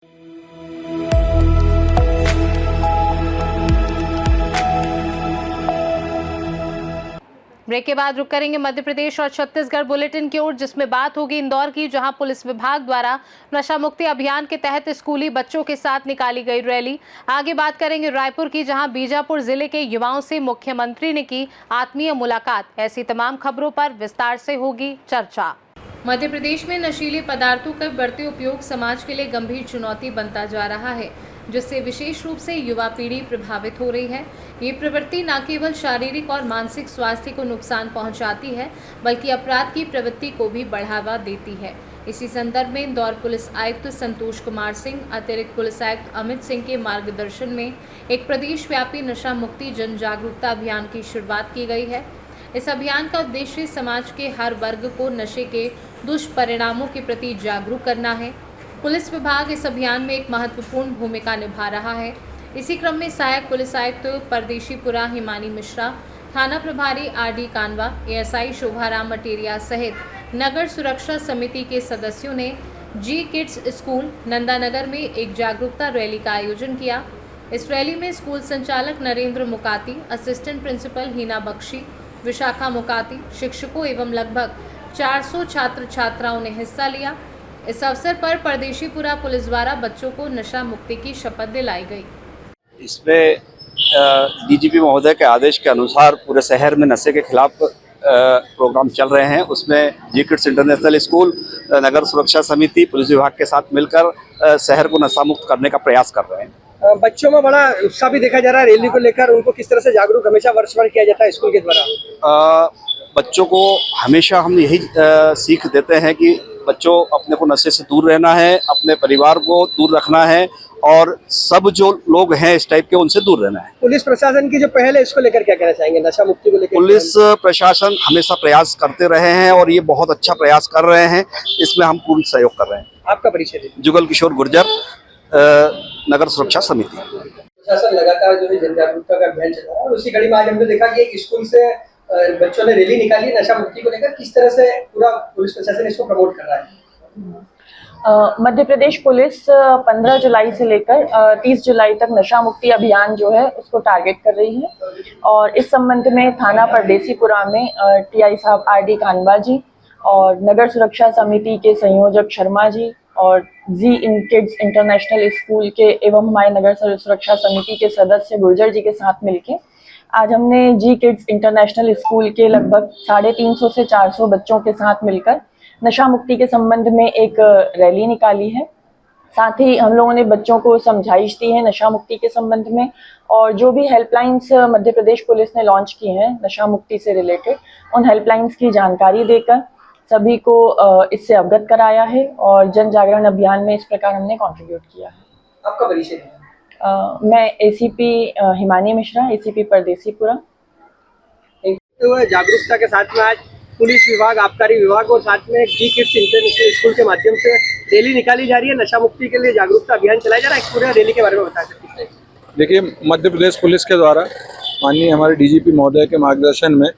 Break के बाद रुक करेंगे मध्य प्रदेश और छत्तीसगढ़ बुलेटिन की ओर, जिसमें बात होगी इंदौर की, जहां पुलिस विभाग द्वारा नशा मुक्ति अभियान के तहत स्कूली बच्चों के साथ निकाली गई रैली। आगे बात करेंगे रायपुर की, जहां बीजापुर जिले के युवाओं से मुख्यमंत्री ने की आत्मीय मुलाकात। ऐसी तमाम खबरों पर विस्तार से होगी चर्चा। मध्य प्रदेश में नशीले पदार्थों का बढ़ते उपयोग समाज के लिए गंभीर चुनौती बनता जा रहा है, जिससे विशेष रूप से युवा पीढ़ी प्रभावित हो रही है। ये प्रवृत्ति न केवल शारीरिक और मानसिक स्वास्थ्य को नुकसान पहुंचाती है, बल्कि अपराध की प्रवृत्ति को भी बढ़ावा देती है। इसी संदर्भ में इंदौर पुलिस आयुक्त संतोष कुमार सिंह, अतिरिक्त पुलिस आयुक्त अमित सिंह के मार्गदर्शन में एक प्रदेश व्यापी नशा मुक्ति जन जागरूकता अभियान की शुरुआत की गई है। इस अभियान का उद्देश्य समाज के हर वर्ग को नशे के दुष्परिणामों के प्रति जागरूक करना है। पुलिस विभाग इस अभियान में एक महत्वपूर्ण भूमिका निभा रहा है। इसी क्रम में सहायक पुलिस आयुक्त परदेशीपुरा हिमानी मिश्रा, थाना प्रभारी आरडी कानवा, एएसआई शोभाराम मटेरिया सहित नगर सुरक्षा समिति के सदस्यों ने जी किड्स स्कूल नंदानगर में एक जागरूकता रैली का आयोजन किया। इस रैली में स्कूल संचालक नरेंद्र मुकाती, असिस्टेंट प्रिंसिपल हिना बख्शी, विशाखा मुकाती, शिक्षकों एवं लगभग 400 छात्र छात्राओं ने हिस्सा लिया। इस अवसर पर परदेशीपुरा पुलिस द्वारा बच्चों को नशा मुक्ति की शपथ दिलाई गई। इसमें डीजीपी महोदय के आदेश के अनुसार पूरे शहर में नशे के खिलाफ प्रोग्राम चल रहे हैं। उसमें जी किड्स इंटरनेशनल स्कूल, नगर सुरक्षा समिति, पुलिस विभाग के साथ मिलकर शहर को नशा मुक्त करने का प्रयास कर रहे हैं। बच्चों में बड़ा उत्साह भी देखा जा रहा है रैली को लेकर। उनको किस तरह से जागरूक हमेशा वर्ष भर किया जाता है स्कूल के द्वारा? बच्चों को हमेशा हम यही सीख देते हैं कि बच्चों अपने को नशे से दूर रहना है, अपने परिवार को दूर रखना है और सब जो लोग हैं इस टाइप के उनसे दूर रहना है। पुलिस प्रशासन की जो पहल है इसको लेकर क्या कहना चाहेंगे, नशा मुक्ति को लेकर? पुलिस प्रशासन हमेशा प्रयास करते रहे हैं और ये बहुत अच्छा प्रयास कर रहे हैं। इसमें हम पूर्ण सहयोग कर रहे हैं। आपका परिचय दीजिए। जुगल किशोर गुर्जर, नगर सुरक्षा समिति। प्रशासन लगातार जो है जन जागरूकता का अभियान चला रहा है और उसी कड़ी में आज हमने देखा कि एक स्कूल से बच्चों ने रैली निकाली नशा मुक्ति को लेकर। किस तरह से पूरा पुलिस प्रशासन इसको प्रमोट कर रहा है? मध्य प्रदेश पुलिस 15 जुलाई से लेकर 30 जुलाई तक नशा मुक्ति अभियान जो है उसको टारगेट कर रही है और इस संबंध में थाना परदेशीपुरा में टीआई साहब आरडी कानवा जी और नगर सुरक्षा समिति के संयोजक शर्मा जी और जी किड्स इंटरनेशनल स्कूल के एवं हमारे नगर सुरक्षा समिति के सदस्य गुर्जर जी के साथ मिलकर आज हमने जी किड्स इंटरनेशनल स्कूल के लगभग 350 से 400 बच्चों के साथ मिलकर नशा मुक्ति के संबंध में एक रैली निकाली है। साथ ही हम लोगों ने बच्चों को समझाइश दी है नशा मुक्ति के संबंध में और जो भी हेल्पलाइंस मध्य प्रदेश पुलिस ने लॉन्च की हैं नशा मुक्ति से रिलेटेड, उन हेल्पलाइंस की जानकारी देकर सभी को इससे अवगत कराया है और जन जागरण अभियान में इस प्रकार हमने कंट्रीब्यूट किया है। आपका परिचय दीजिए। मैं एसीपी हिमानी मिश्रा, एसीपी परदेशीपुरा। जागरूकता के साथ में आज पुलिस विभाग, आबकारी विभाग और साथ में जी किड्स इंटरनेशनल स्कूल के माध्यम से रैली निकाली जा रही है। नशा मुक्ति के लिए जागरूकता अभियान चलाया जा रहा है। इस पूरे रैली के बारे में बता सकते हैं? देखिए, मध्य प्रदेश पुलिस के द्वारा माननीय हमारे डीजीपी महोदय के मार्गदर्शन में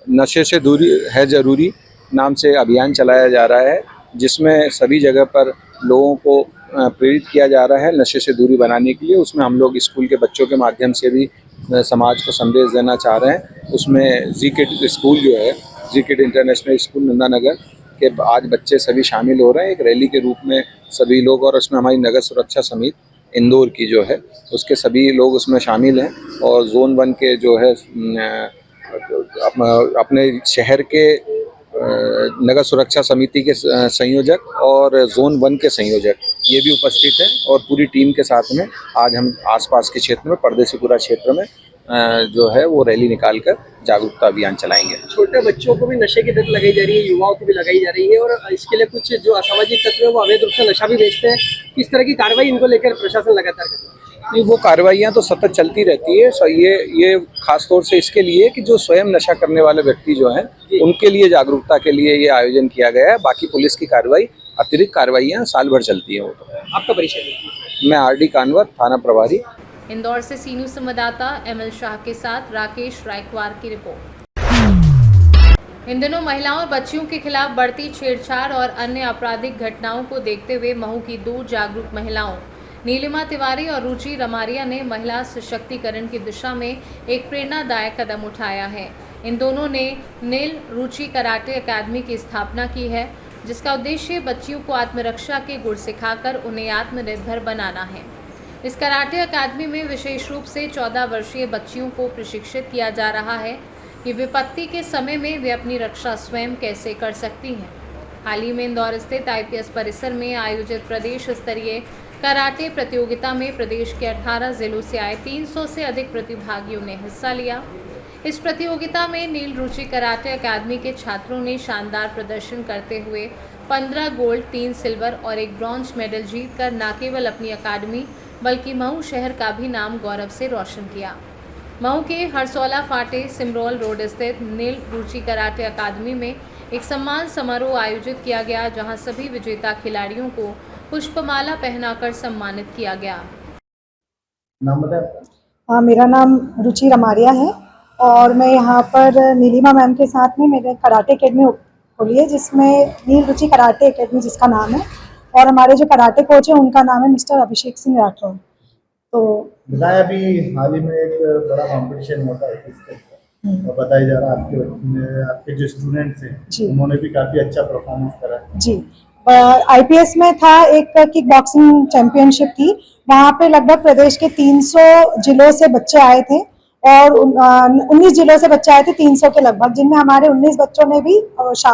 नशे से दूरी है जरूरी नाम से अभियान चलाया जा रहा है, जिसमें सभी जगह पर लोगों को प्रेरित किया जा रहा है नशे से दूरी बनाने के लिए। उसमें हम लोग स्कूल के बच्चों के माध्यम से भी समाज को संदेश देना चाह रहे हैं। उसमें जी किड स्कूल जो है, जी किड इंटरनेशनल स्कूल नंदानगर के आज बच्चे सभी शामिल हो रहे हैं एक रैली के रूप में सभी लोग, और उसमें हमारी नगर सुरक्षा समिति इंदौर की जो है उसके सभी लोग उसमें शामिल हैं और जोन 1 के जो है अपने शहर के नगर सुरक्षा समिति के संयोजक और जोन 1 के संयोजक ये भी उपस्थित हैं और पूरी टीम के साथ में आज हम आसपास के क्षेत्र में परदेशीपुरा क्षेत्र में जो है वो रैली निकालकर जागरूकता अभियान चलाएंगे। छोटे बच्चों को भी नशे की लत लगाई जा रही है, युवाओं को भी लगाई जा रही है और इसके लिए कुछ जो असामाजिक तत्व है वो अवैध रूप से नशा भी बेचते हैं। किस तरह की कार्रवाई इनको लेकर प्रशासन लगातार कर रहा है? नहीं, वो कार्रवाइयाँ तो सतत चलती रहती है। ये खास तौर से इसके लिए कि जो स्वयं नशा करने वाले व्यक्ति जो हैं उनके लिए जागरूकता के लिए ये आयोजन किया गया है। बाकी पुलिस की कार्रवाई, अतिरिक्त कार्रवाइयाँ साल भर चलती है। वो तो आपका परिचय दीजिए। मैं आरडी कानवा, थाना प्रभारी। इंदौर से सीनू संवाददाता एमएल शाह के साथ राकेश रायकवार की रिपोर्ट। इन दिनों महिलाओं और बच्चियों के खिलाफ बढ़ती छेड़छाड़ और अन्य आपराधिक घटनाओं को देखते हुए महू की दो जागरूक महिलाओं नीलिमा तिवारी और रुचि रमारिया ने महिला सशक्तिकरण की दिशा में एक प्रेरणादायक कदम उठाया है। इन दोनों ने नील रुचि कराटे अकादमी की स्थापना की है, जिसका उद्देश्य बच्चियों को आत्मरक्षा के गुण सिखाकर उन्हें आत्मनिर्भर बनाना है। इस कराटे अकादमी में विशेष रूप से 14 वर्षीय बच्चियों को प्रशिक्षित किया जा रहा है कि विपत्ति के समय में वे अपनी रक्षा स्वयं कैसे कर सकती हैं। हाल ही में इंदौर स्थित IPS परिसर में आयोजित प्रदेश स्तरीय कराटे प्रतियोगिता में प्रदेश के 18 जिलों से आए 300 से अधिक प्रतिभागियों ने हिस्सा लिया। इस प्रतियोगिता में नील रुचि कराटे अकादमी के छात्रों ने शानदार प्रदर्शन करते हुए 15 गोल्ड, 3 सिल्वर और 1 ब्रॉन्ज मेडल जीतकर न केवल अपनी अकादमी बल्कि महू शहर का भी नाम गौरव से रोशन किया। महू के हरसौला फाटे सिमरोल रोड स्थित नील रुचि कराटे अकादमी में एक सम्मान समारोह आयोजित किया गया, जहां सभी विजेता खिलाड़ियों को पुष्पमाला पहनाकर सम्मानित किया गया। नाम बताएं। मेरा नाम रुचि रमारिया है और मैं यहाँ पर नीलिमा मैम के साथ में मेरे कराटे अकेडमी खोली है, जिसमें नील रुचि कराटे अकेडमी जिसका नाम है, और हमारे जो कराटे कोच है उनका नाम है मिस्टर अभिषेक सिंह राठौर। तो बताया अभी हाल ही में एक बड़ा कंपटीशन होता है और बताया जा रहा है आपके जो स्टूडेंट्स हैं उन्होंने भी काफ़ी अच्छा परफॉर्मेंस करा जी। IPS में था एक किक बॉक्सिंग चैंपियनशिप थी, वहाँ पे लगभग प्रदेश के 300 जिलों से बच्चे आए थे और 19 जिलों से बच्चे आए थे 300 के लगभग, जिनमें हमारे 19 बच्चों ने भी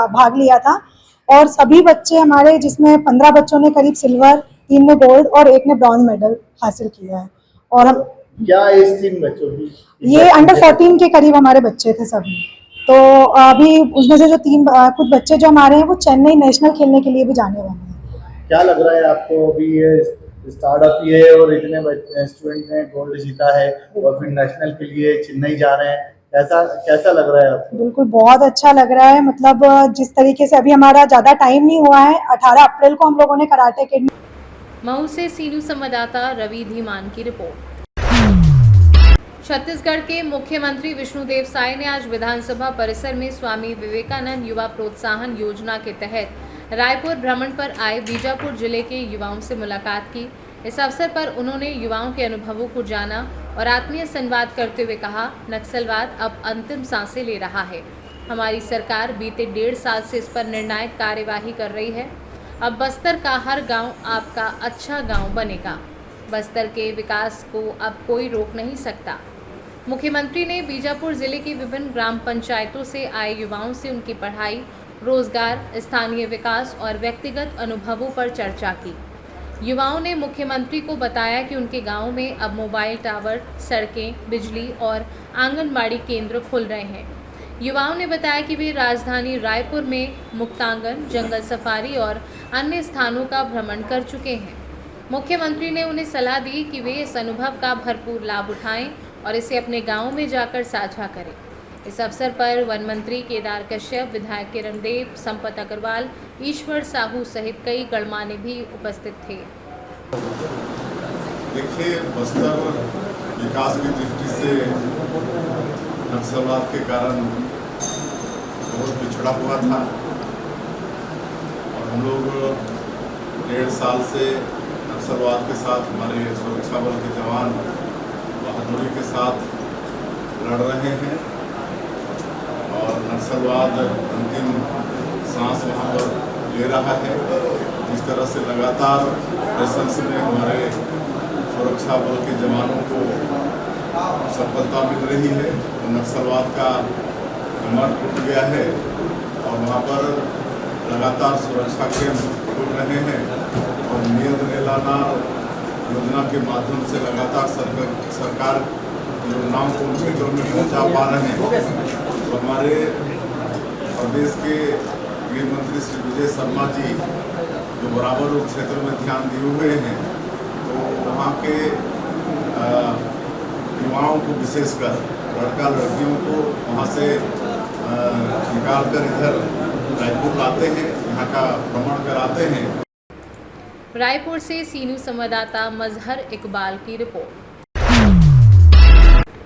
भाग लिया था। और सभी बच्चे हमारे, जिसमें 15 बच्चों ने करीब सिल्वर, 3 ने गोल्ड और 1 ने ब्रॉन्ज मेडल हासिल किया है। और हम क्या एज थी बच्चों की? ये अंडर 14 के करीब हमारे बच्चे थे सभी। तो अभी उसमें से जो कुछ बच्चे जो हमारे हैं वो चेन्नई नेशनल खेलने के लिए भी जाने वाले हैं। क्या लग रहा है आपको? अभी ये स्टार्टअप ही है और इतने स्टूडेंट ने गोल्ड जीता है और फिर नेशनल के लिए चेन्नई जा रहे हैं, कैसा लग रहा है आपको? बिल्कुल बहुत अच्छा लग रहा है। मतलब जिस तरीके से अभी हमारा ज़्यादा टाइम नहीं हुआ है, 18 अप्रैल को हम लोगों ने कराटे अकेडमी। महू से सीनू संवाददाता रवि धीमान की रिपोर्ट। छत्तीसगढ़ के मुख्यमंत्री विष्णुदेव साय ने आज विधानसभा परिसर में स्वामी विवेकानंद युवा प्रोत्साहन योजना के तहत रायपुर भ्रमण पर आए बीजापुर जिले के युवाओं से मुलाकात की। इस अवसर पर उन्होंने युवाओं के अनुभवों को जाना और आत्मीय संवाद करते हुए कहा, नक्सलवाद अब अंतिम सांसें ले रहा है। हमारी सरकार बीते 1.5 साल से इस पर निर्णायक कार्यवाही कर रही है। अब बस्तर का हर गांव आपका अच्छा गांव बनेगा। बस्तर के विकास को अब कोई रोक नहीं सकता। मुख्यमंत्री ने बीजापुर जिले की विभिन्न ग्राम पंचायतों से आए युवाओं से उनकी पढ़ाई, रोजगार, स्थानीय विकास और व्यक्तिगत अनुभवों पर चर्चा की। युवाओं ने मुख्यमंत्री को बताया कि उनके गांव में अब मोबाइल टावर, सड़कें, बिजली और आंगनबाड़ी केंद्र खुल रहे हैं। युवाओं ने बताया कि वे राजधानी रायपुर में मुक्तांगन, जंगल सफारी और अन्य स्थानों का भ्रमण कर चुके हैं। मुख्यमंत्री ने उन्हें सलाह दी कि वे इस अनुभव का भरपूर लाभ उठाएं और इसे अपने गांव में जाकर साझा करें। इस अवसर पर वन मंत्री केदार कश्यप, विधायक किरण देव, संपत अग्रवाल, ईश्वर साहू सहित कई गणमान्य भी उपस्थित थे। देखिए, बस्तर विकास की दृष्टि से नक्सलवाद के कारण बहुत पिछड़ा हुआ था और हम लोग 1.5 साल से नक्सलवाद के साथ हमारे सुरक्षा बल के जवान बहादुरी के साथ लड़ रहे हैं और नक्सलवाद अंतिम सांस वहाँ पर ले रहा है। जिस तरह से लगातार प्रशासन में हमारे सुरक्षा बल के जवानों को सफलता मिल रही है तो नक्सलवाद का कमर टूट गया है और वहाँ पर लगातार सुरक्षा केंद्र खुल रहे हैं और नियत निलाना योजना के माध्यम से लगातार सरकार योजनाओं को उनके घर में पहुँचा पा रहे हैं। तो हमारे प्रदेश के गृह मंत्री श्री विजय शर्मा जी जो बराबर उस क्षेत्र में ध्यान दिए हुए हैं, तो वहाँ के युवाओं को विशेषकर लड़का लड़कियों को वहाँ से निकाल कर इधर रायपुर लाते हैं, यहाँ का भ्रमण कराते हैं। रायपुर से सीनू संवाददाता मजहर इकबाल की रिपोर्ट।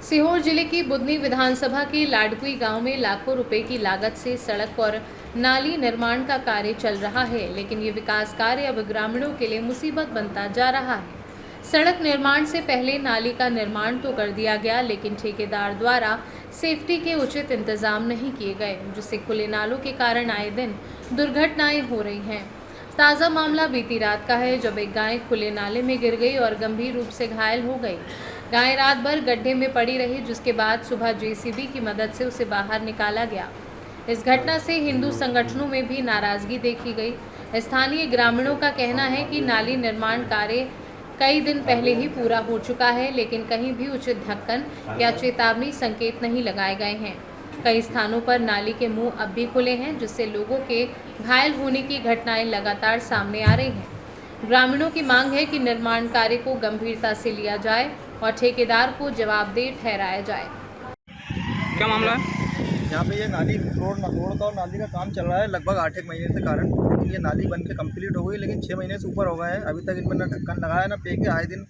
सीहोर जिले की बुदनी विधानसभा के लाडकुई गांव में लाखों रुपए की लागत से सड़क और नाली निर्माण का कार्य चल रहा है, लेकिन ये विकास कार्य अब ग्रामीणों के लिए मुसीबत बनता जा रहा है। सड़क निर्माण से पहले नाली का निर्माण तो कर दिया गया, लेकिन ठेकेदार द्वारा सेफ्टी के उचित इंतजाम नहीं किए गए, जिससे खुले नालों के कारण आए दिन दुर्घटनाएं हो रही हैं। ताज़ा मामला बीती रात का है, जब एक गाय खुले नाले में गिर गई और गंभीर रूप से घायल हो गई। गाय रात भर गड्ढे में पड़ी रही, जिसके बाद सुबह जेसीबी की मदद से उसे बाहर निकाला गया। इस घटना से हिंदू संगठनों में भी नाराजगी देखी गई। स्थानीय ग्रामीणों का कहना है कि नाली निर्माण कार्य कई दिन पहले ही पूरा हो चुका है, लेकिन कहीं भी उचित ढक्कन या चेतावनी संकेत नहीं लगाए गए हैं। कई स्थानों पर नाली के मुंह अब भी खुले हैं, जिससे लोगों के घायल होने की घटनाएं लगातार सामने आ रही हैं। ग्रामीणों की मांग है कि निर्माण कार्य को गंभीरता से लिया जाए और ठेकेदार को जवाबदेह ठहराया जाए। क्या मामला है? यहाँ पे ये नाली रोड का और नाली का काम चल रहा है लगभग 8-1 महीने से कारण, लेकिन ये नाली बन के कम्प्लीट हो गई, लेकिन 6 महीने से ऊपर हो गए हैं। अभी तक इनमें न ढक्कन लगाया ना पे। आए दिन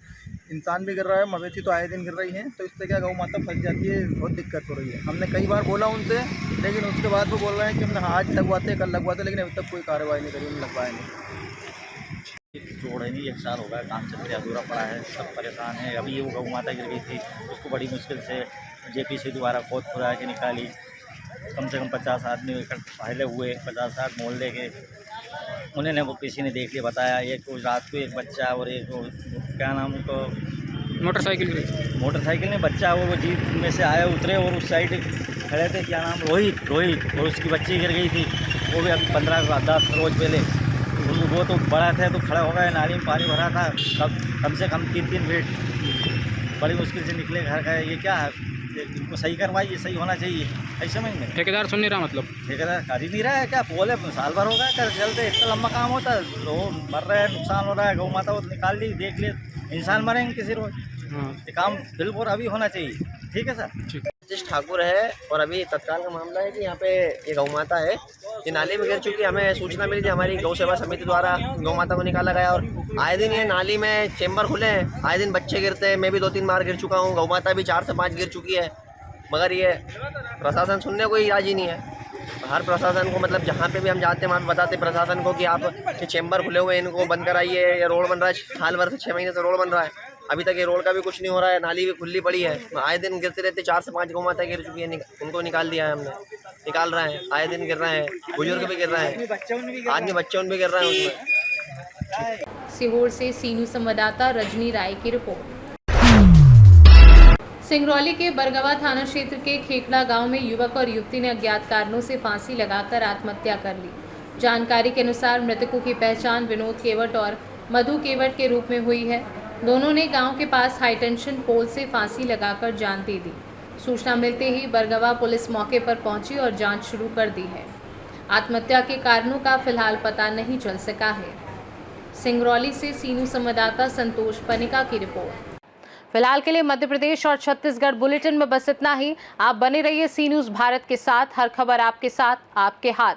इंसान भी गिर रहा है, मवेशी तो आए दिन गिर रही हैं, तो इससे क्या गौ माता फंस जाती है, बहुत दिक्कत हो रही है। हमने कई बार बोला उनसे, लेकिन उसके बाद वो बोल रहे हैं कि हमने आज लगवाते कल लगवाते, लेकिन अभी तक कोई कार्रवाई नहीं करी, उन्होंने लगवाया नहीं। जोड़ है नहीं, 1 साल हो गया, काम चलते अधूरा पड़ा है, सब परेशान है। अभी ये वो गौ माता गिर गई थी, उसको बड़ी मुश्किल से जेपीसी द्वारा खोद खुदा के निकाली। कम से कम 50 आदमी पहले हुए, 50-60 मोहल्ले के, उन्होंने वो किसी ने देख लिया, बताया। एक रात को एक बच्चा और एक क्या नाम उनको मोटरसाइकिल में बच्चा वो जीप में से आए उतरे और उस साइड खड़े थे, क्या नाम रोहित, और उसकी बच्ची गिर गई थी। वो भी अभी 15-10 रोज पहले, वो तो बड़ा था तो खड़ा हो गया, नाली में पानी भरा था, कम से कम 3-3 फीट, बड़ी मुश्किल से निकले घर का। ये क्या है, इनको सही करवाइए, सही होना चाहिए, ऐसे में ठेकेदार सुन नहीं रहा, मतलब ठेकेदार कर ही नहीं रहा है। क्या बोले, साल भर हो गया कर चलते, इतना लंबा काम होता है, लोग मर रहे हैं, नुकसान हो रहा है। गौ माता को निकाल ली, देख ले, इंसान मरेंगे किसी रोज। ये काम बिल्कुल अभी होना चाहिए। ठीक है सर। राजेश ठाकुर है, और अभी तत्काल का मामला है कि यहाँ पे ये गौ माता है, ये नाली में गिर चुकी है। हमें सूचना मिली थी, हमारी गौ सेवा समिति द्वारा गौ माता को निकाला गया, और आए दिन ये नाली में चेम्बर खुले हैं, आए दिन बच्चे गिरते हैं। मैं भी 2-3 बार गिर चुका हूँ, गौ माता भी 4 से 5 गिर चुकी है, मगर ये प्रशासन सुनने को ही राजी नहीं है। हर प्रशासन को, मतलब जहाँ पे भी हम जाते हैं वहाँ पे बताते प्रशासन को कि आप ये चेम्बर खुले हुए हैं, इनको बंद कराइए। ये रोड बन रहा है, साल भर से 6 महीने से रोड बन रहा है, अभी तक ये रोड का भी कुछ नहीं हो रहा है, नाली भी खुली पड़ी है। आए दिन गिरते रहते, 4 से 5 गौ माता गिर चुकी है, उनको निकाल दिया है हमने, निकाल रहे हैं, आए दिन गिर रहे हैं, बुजुर्ग भी गिर रहे हैं, आदमी बच्चे भी गिर रहे हैं उसमें। सीहोर से सीनू संवाददाता रजनी राय की रिपोर्ट। सिंगरौली के बरगवा थाना क्षेत्र के खेखड़ा गांव में युवक और युवती ने अज्ञात कारणों से फांसी लगाकर आत्महत्या कर ली। जानकारी के अनुसार मृतकों की पहचान विनोद केवट और मधु केवट के रूप में हुई है। दोनों ने गांव के पास हाईटेंशन पोल से फांसी लगाकर जान दे दी। सूचना मिलते ही बरगवा पुलिस मौके पर पहुंची और जांच शुरू कर दी है। आत्महत्या के कारणों का फिलहाल पता नहीं चल सका है। सिंगरौली से सीनू संवाददाता संतोष पनिका की रिपोर्ट। फिलहाल के लिए मध्य प्रदेश और छत्तीसगढ़ बुलेटिन में बस इतना ही। आप बने रहिए सी न्यूज़ भारत के साथ, हर खबर आपके साथ, आपके हाथ।